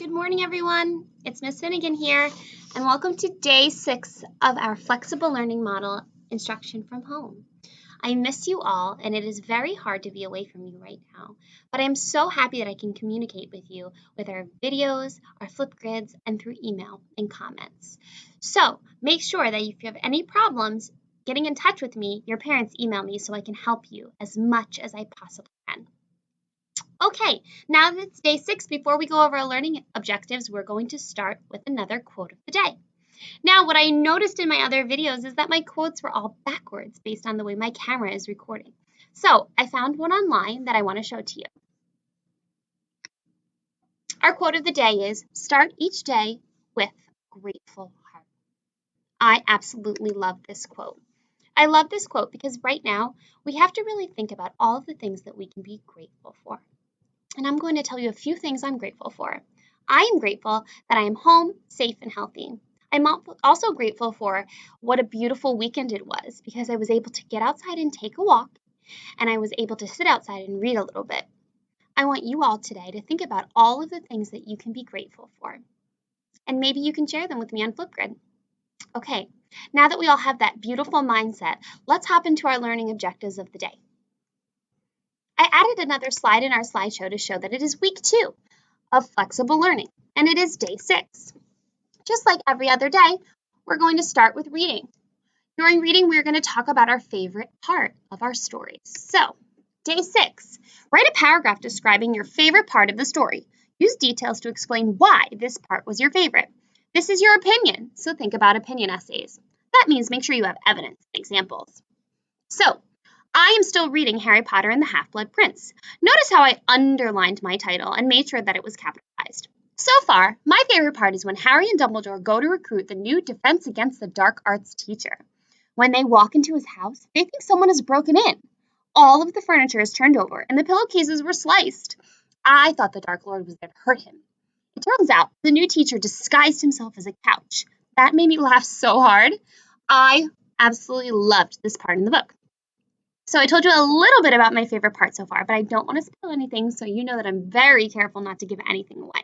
Good morning, everyone. It's Miss Finnegan here, and welcome to day 6 of our flexible learning model, Instruction from Home. I miss you all, and it is very hard to be away from you right now, but I'm so happy that I can communicate with you with our videos, our Flipgrids, and through email and comments. So make sure that if you have any problems getting in touch with me, your parents email me so I can help you as much as I possibly can. Okay, now that it's day 6, before we go over our learning objectives, we're going to start with another quote of the day. Now, what I noticed in my other videos is that my quotes were all backwards based on the way my camera is recording. So I found one online that I want to show to you. Our quote of the day is, start each day with grateful heart. I absolutely love this quote. I love this quote because right now we have to really think about all of the things that we can be grateful for. And I'm going to tell you a few things I'm grateful for. I am grateful that I am home, safe, and healthy. I'm also grateful for what a beautiful weekend it was because I was able to get outside and take a walk, and I was able to sit outside and read a little bit. I want you all today to think about all of the things that you can be grateful for, and maybe you can share them with me on Flipgrid. Okay, now that we all have that beautiful mindset, let's hop into our learning objectives of the day. I added another slide in our slideshow to show that it is week 2 of flexible learning, and it is day 6. Just like every other day, we're going to start with reading. During reading, we're going to talk about our favorite part of our stories. So, day 6, write a paragraph describing your favorite part of the story. Use details to explain why this part was your favorite. This is your opinion, so think about opinion essays. That means make sure you have evidence and examples. So, I am still reading Harry Potter and the Half-Blood Prince. Notice how I underlined my title and made sure that it was capitalized. So far, my favorite part is when Harry and Dumbledore go to recruit the new Defense Against the Dark Arts teacher. When they walk into his house, they think someone has broken in. All of the furniture is turned over and the pillowcases were sliced. I thought the Dark Lord was there to hurt him. It turns out the new teacher disguised himself as a couch. That made me laugh so hard. I absolutely loved this part in the book. So I told you a little bit about my favorite part so far, but I don't want to spoil anything, so you know that I'm very careful not to give anything away.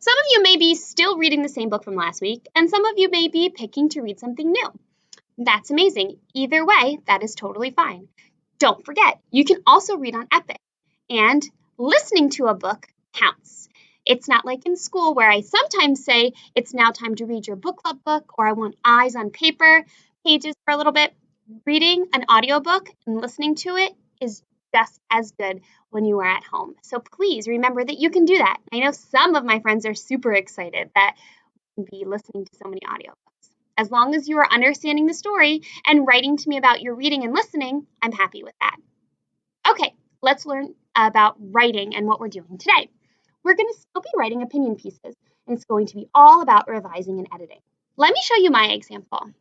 Some of you may be still reading the same book from last week, and some of you may be picking to read something new. That's amazing. Either way, that is totally fine. Don't forget, you can also read on Epic, and listening to a book counts. It's not like in school where I sometimes say it's now time to read your book club book, or I want eyes on paper, pages for a little bit. Reading an audiobook and listening to it is just as good when you are at home. So please remember that you can do that. I know some of my friends are super excited that we can be listening to so many audiobooks. As long as you are understanding the story and writing to me about your reading and listening, I'm happy with that. Okay, let's learn about writing and what we're doing today. We're going to still be writing opinion pieces, and it's going to be all about revising and editing. Let me show you my example.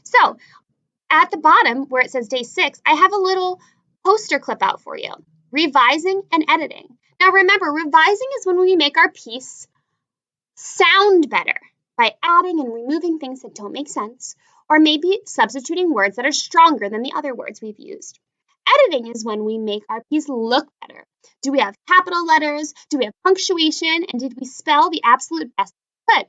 So, at the bottom where it says day 6, I have a little poster clip out for you, revising and editing. Now remember, revising is when we make our piece sound better by adding and removing things that don't make sense, or maybe substituting words that are stronger than the other words we've used. Editing is when we make our piece look better. Do we have capital letters? Do we have punctuation? And did we spell the absolute best we could?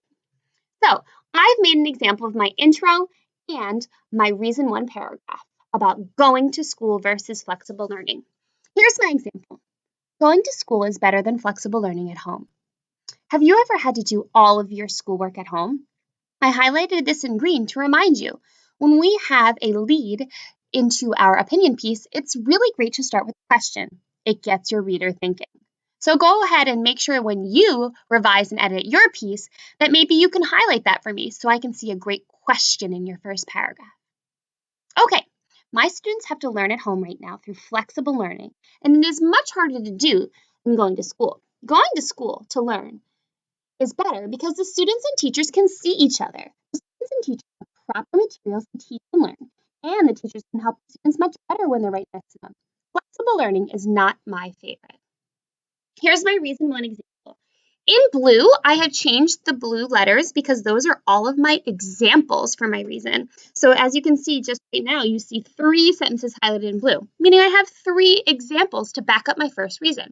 So I've made an example of my intro and my reason 1 paragraph about going to school versus flexible learning. Here's my example. Going to school is better than flexible learning at home. Have you ever had to do all of your schoolwork at home? I highlighted this in green to remind you, when we have a lead into our opinion piece, it's really great to start with a question. It gets your reader thinking. So go ahead and make sure when you revise and edit your piece that maybe you can highlight that for me so I can see a great question in your first paragraph. Okay, my students have to learn at home right now through flexible learning, and it is much harder to do than going to school. Going to school to learn is better because the students and teachers can see each other. The students and teachers have proper materials to teach and learn, and the teachers can help the students much better when they're right next to them. Flexible learning is not my favorite. Here's my reason 1 example. In blue, I have changed the blue letters because those are all of my examples for my reason. So as you can see just right now, you see 3 sentences highlighted in blue, meaning I have 3 examples to back up my first reason.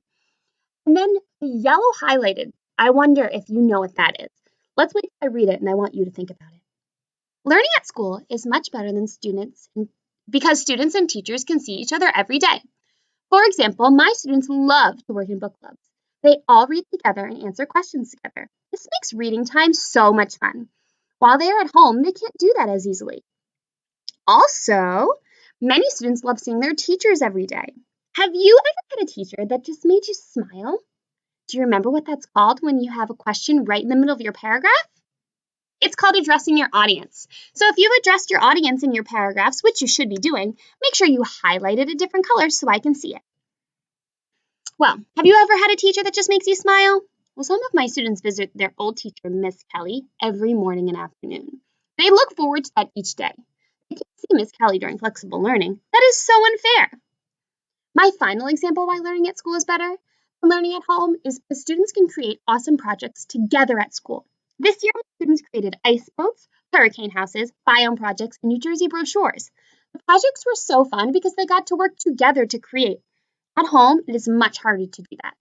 And then the yellow highlighted I wonder if you know what that is. Let's wait till I read it, and I want you to think about it. Learning at school is much better than because students and teachers can see each other every day. For example, my students love to work in book clubs. They all read together and answer questions together. This makes reading time so much fun. While they are at home, they can't do that as easily. Also, many students love seeing their teachers every day. Have you ever had a teacher that just made you smile? Do you remember what that's called when you have a question right in the middle of your paragraph? It's called addressing your audience. So if you've addressed your audience in your paragraphs, which you should be doing, make sure you highlight it a different color so I can see it. Well, have you ever had a teacher that just makes you smile? Well, some of my students visit their old teacher, Miss Kelly, every morning and afternoon. They look forward to that each day. They can't see Miss Kelly during flexible learning. That is so unfair. My final example why learning at school is better than learning at home is the students can create awesome projects together at school. This year, my students created ice boats, hurricane houses, biome projects, and New Jersey brochures. The projects were so fun because they got to work together to create. At home, it is much harder to do that.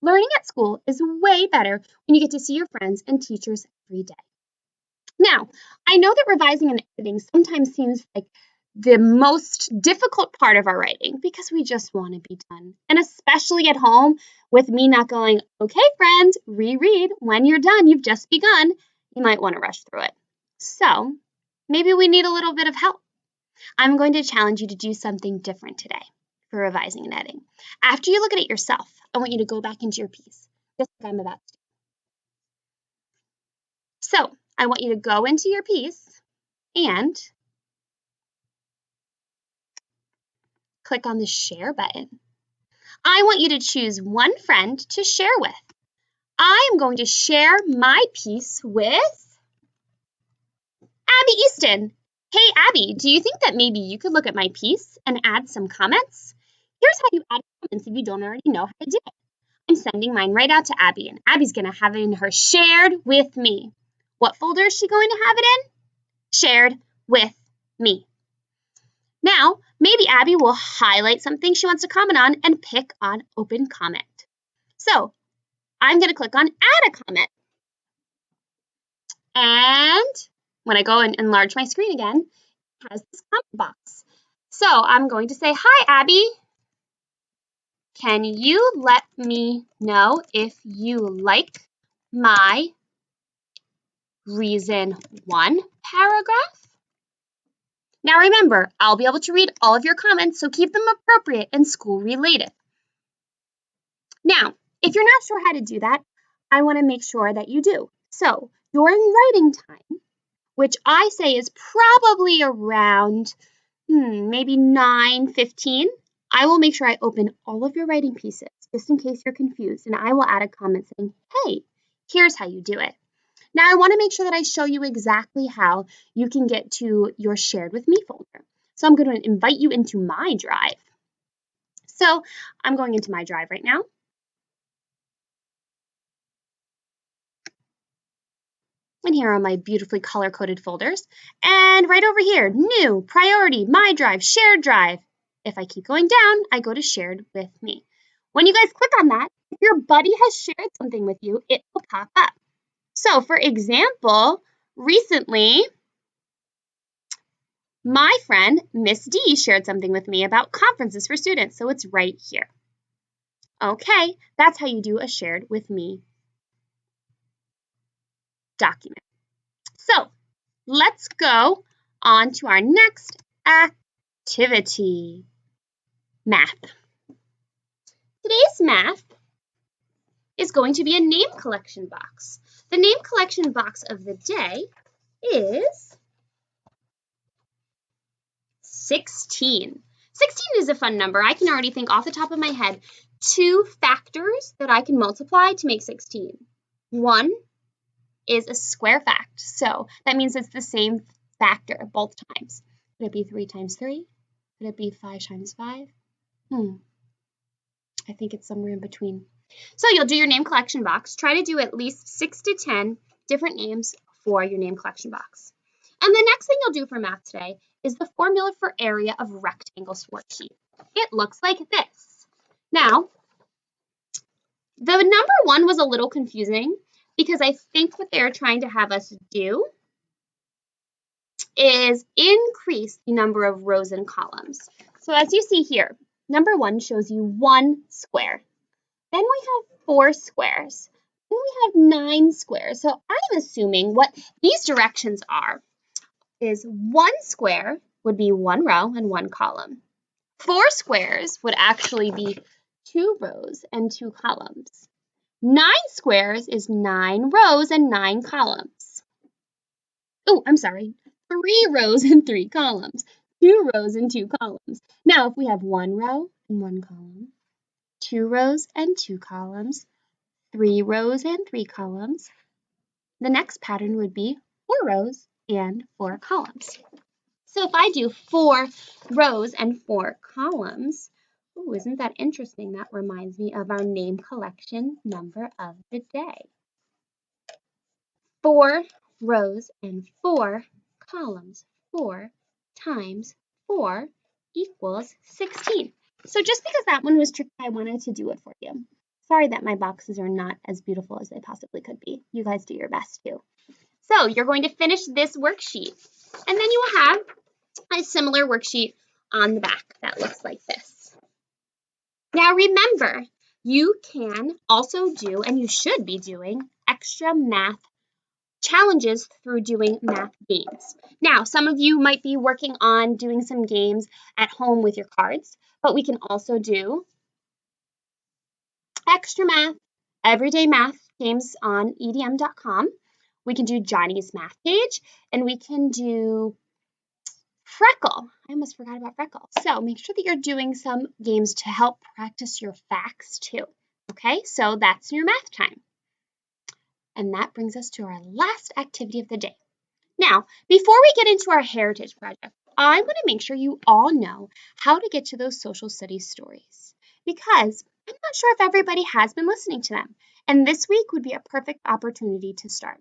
Learning at school is way better when you get to see your friends and teachers every day. Now, I know that revising and editing sometimes seems like the most difficult part of our writing because we just want to be done. And especially at home, with me not going, okay, friends, reread. When you're done, you've just begun. You might want to rush through it. So maybe we need a little bit of help. I'm going to challenge you to do something different today for revising and editing. After you look at it yourself, I want you to go back into your piece, just like I'm about to do. So I want you to go into your piece and click on the share button. I want you to choose one friend to share with. I am going to share my piece with Abby Easton. Hey, Abby, do you think that maybe you could look at my piece and add some comments? Here's how you add comments if you don't already know how to do it. I'm sending mine right out to Abby, and Abby's going to have it in her shared with me. What folder is she going to have it in? Shared with me. Now, maybe Abby will highlight something she wants to comment on and pick on open comment. So I'm going to click on add a comment. And when I go and enlarge my screen again, it has this comment box. So I'm going to say, hi, Abby. Can you let me know if you like my reason 1 paragraph? Now remember, I'll be able to read all of your comments, so keep them appropriate and school related. Now, if you're not sure how to do that, I want to make sure that you do. So during writing time, which I say is probably around maybe 9:15, I will make sure I open all of your writing pieces just in case you're confused, and I will add a comment saying, hey, here's how you do it. Now I want to make sure that I show you exactly how you can get to your shared with me folder. So I'm going to invite you into my drive. So I'm going into my drive right now. And here are my beautifully color-coded folders. And right over here, new, priority, my drive, shared drive. If I keep going down, I go to shared with me. When you guys click on that, if your buddy has shared something with you, it will pop up. So for example, recently, my friend, Miss D, shared something with me about conferences for students, so it's right here. Okay, that's how you do a shared with me document. So let's go on to our next activity, math. Today's math is going to be a name collection box. The name collection box of the day is 16. 16 is a fun number. I can already think off the top of my head 2 factors that I can multiply to make 16. One is a square fact, so that means it's the same factor both times. Could it be 3 times 3? Could it be 5 times 5? I think it's somewhere in between. So you'll do your name collection box. Try to do at least 6 to 10 different names for your name collection box. And the next thing you'll do for math today is the formula for area of rectangles worksheet. It looks like this. Now, the number 1 was a little confusing because I think what they're trying to have us do is increase the number of rows and columns. So as you see here, number 1 shows you 1 square. Then we have 4 squares. Then we have 9 squares. So I'm assuming what these directions are is 1 square would be 1 row and 1 column. 4 squares would actually be 2 rows and 2 columns. 9 squares is 9 rows and 9 columns. Oh, I'm sorry. 3 rows and 3 columns. 2 rows and 2 columns. Now, if we have 1 row and 1 column, 2 rows and 2 columns, 3 rows and 3 columns, the next pattern would be 4 rows and 4 columns. So if I do 4 rows and 4 columns, oh, isn't that interesting? That reminds me of our name collection number of the day. 4 rows and 4 columns. 4 times 4 equals 16. So just because that one was tricky, I wanted to do it for you. Sorry that my boxes are not as beautiful as they possibly could be. You guys do your best too. So you're going to finish this worksheet, and then you will have a similar worksheet on the back that looks like this. Now remember, you can also do, and you should be doing, extra math challenges through doing math games. Now, some of you might be working on doing some games at home with your cards, but we can also do extra math, everyday math games on edm.com. We can do Johnny's Math Page, and we can do Freckle. I almost forgot about Freckle. So make sure that you're doing some games to help practice your facts too. Okay, so that's your math time. And that brings us to our last activity of the day. Now, before we get into our heritage project, I want to make sure you all know how to get to those social studies stories, because I'm not sure if everybody has been listening to them, and this week would be a perfect opportunity to start.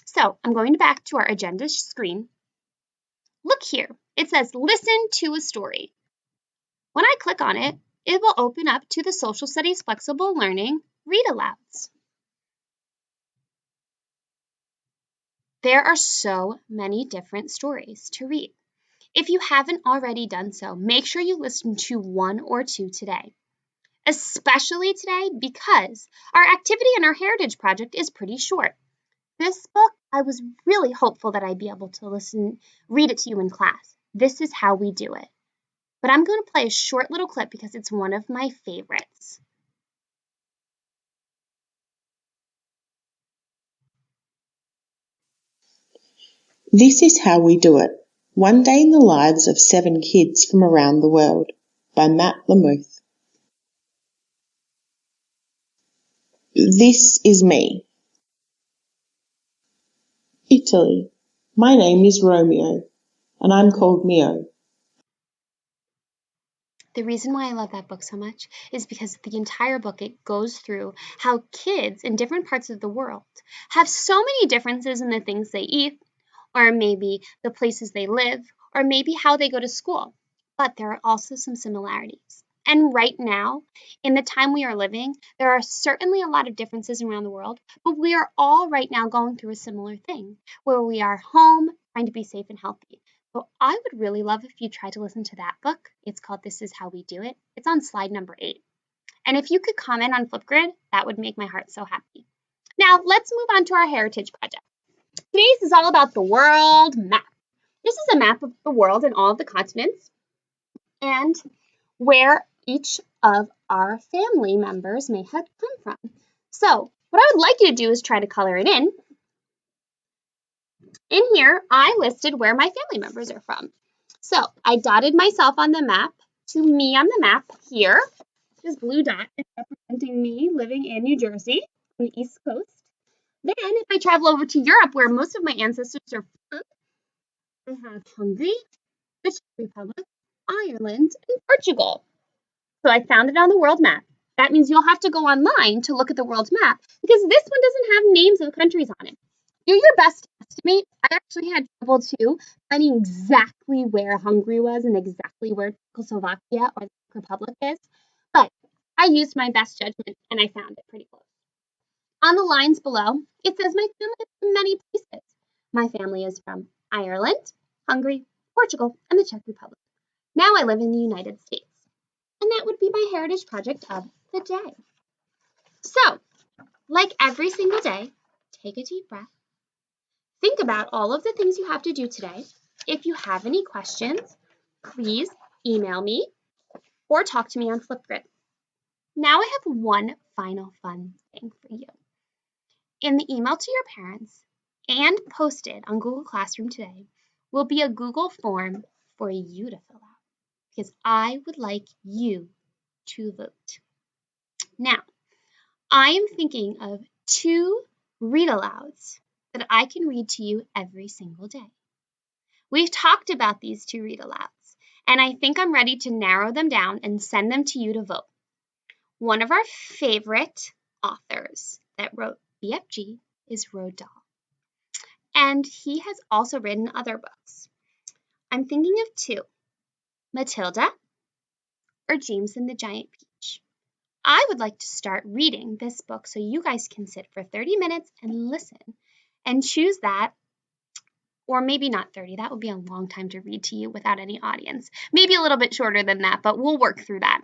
So I'm going back to our agenda screen. Look here, it says listen to a story. When I click on it, it will open up to the Social Studies Flexible Learning read-alouds. There are so many different stories to read. If you haven't already done so, make sure you listen to 1 or 2 today, especially today because our activity in our Heritage Project is pretty short. This book, I was really hopeful that I'd be able to read it to you in class. This is how we do it. But I'm going to play a short little clip because it's one of my favorites. This is How We Do It. One Day in the Lives of 7 Kids from Around the World by Matt Lamouth. This is me. Italy. My name is Romeo, and I'm called Mio. The reason why I love that book so much is because the entire book, it goes through how kids in different parts of the world have so many differences in the things they eat, or maybe the places they live, or maybe how they go to school. But there are also some similarities. And right now, in the time we are living, there are certainly a lot of differences around the world, but we are all right now going through a similar thing where we are home trying to be safe and healthy. So I would really love if you tried to listen to that book. It's called This Is How We Do It. It's on slide number 8. And if you could comment on Flipgrid, that would make my heart so happy. Now, let's move on to our heritage project. Today's is all about the world map. This is a map of the world and all of the continents and where each of our family members may have come from. So, what I would like you to do is try to color it in. In here, I listed where my family members are from. So, I dotted myself on the map to me on the map here. This blue dot is representing me living in New Jersey on the East Coast. Then, if I travel over to Europe, where most of my ancestors are from, I have Hungary, the Czech Republic, Ireland, and Portugal. So I found it on the world map. That means you'll have to go online to look at the world map because this one doesn't have names of countries on it. Do your best to estimate. I actually had trouble too finding exactly where Hungary was and exactly where Czechoslovakia or the Czech Republic is, but I used my best judgment and I found it pretty close. On the lines below, it says my family is from many places. My family is from Ireland, Hungary, Portugal, and the Czech Republic. Now I live in the United States. And that would be my heritage project of the day. So, like every single day, take a deep breath. Think about all of the things you have to do today. If you have any questions, please email me or talk to me on Flipgrid. Now I have one final fun thing for you. In the email to your parents and posted on Google Classroom today will be a Google form for you to fill out because I would like you to vote. Now, I am thinking of 2 read alouds that I can read to you every single day. We've talked about these 2 read alouds, and I think I'm ready to narrow them down and send them to you to vote. One of our favorite authors that wrote BFG is Roald Dahl, and he has also written other books. I'm thinking of 2, Matilda or James and the Giant Peach. I would like to start reading this book so you guys can sit for 30 minutes and listen and choose that, or maybe not 30. That would be a long time to read to you without any audience. Maybe a little bit shorter than that, but we'll work through that.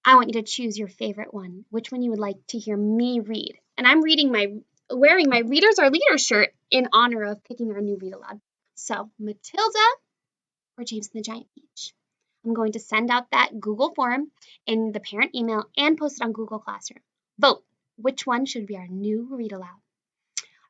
I want you to choose your favorite one, which one you would like to hear me read. And I'm wearing my Readers Are Leaders shirt in honor of picking our new read aloud. So, Matilda or James and the Giant Peach. I'm going to send out that Google form in the parent email and post it on Google Classroom. Vote. Which one should be our new read aloud?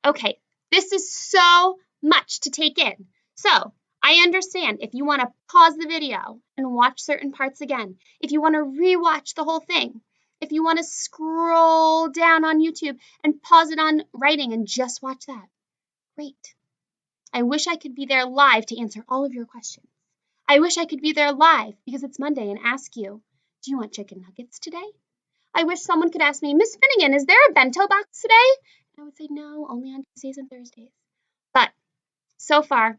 Okay, this is so much to take in. So, I understand if you want to pause the video and watch certain parts again, if you want to rewatch the whole thing, if you want to scroll down on YouTube and pause it on writing and just watch that. Great. I wish I could be there live to answer all of your questions. I wish I could be there live because it's Monday and ask you, do you want chicken nuggets today? I wish someone could ask me, Miss Finnegan, is there a bento box today? And I would say, no, only on Tuesdays and Thursdays. But so far,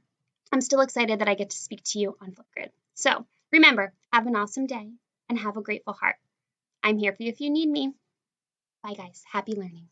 I'm still excited that I get to speak to you on Flipgrid. So remember, have an awesome day and have a grateful heart. I'm here for you if you need me. Bye, guys. Happy learning.